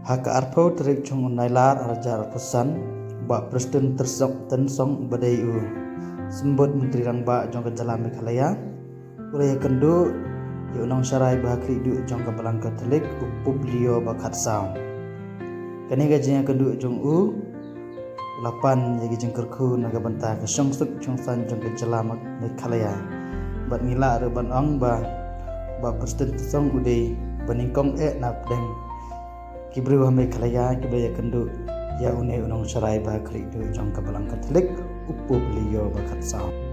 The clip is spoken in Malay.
haka arpo terik chung unailar arajar pusan ba Prestone Tynsong badai sembut menteri rangba jong ke jalan Meghalaya ulai kynduh unang syarai bah kynduh jong ke belangka telik upublio bakat sound kani gajinya kynduh jong lapan yagi jengkerku naga bantah ke syongsuk chongsan jong ke jalan Meghalaya bat ngila reban ong ba Prestone Tynsong udai baningkong napdeng kibru Meghalaya kibaya kynduh ya unang syarai bah kynduh jong ke belangka telik upublio bakat sound.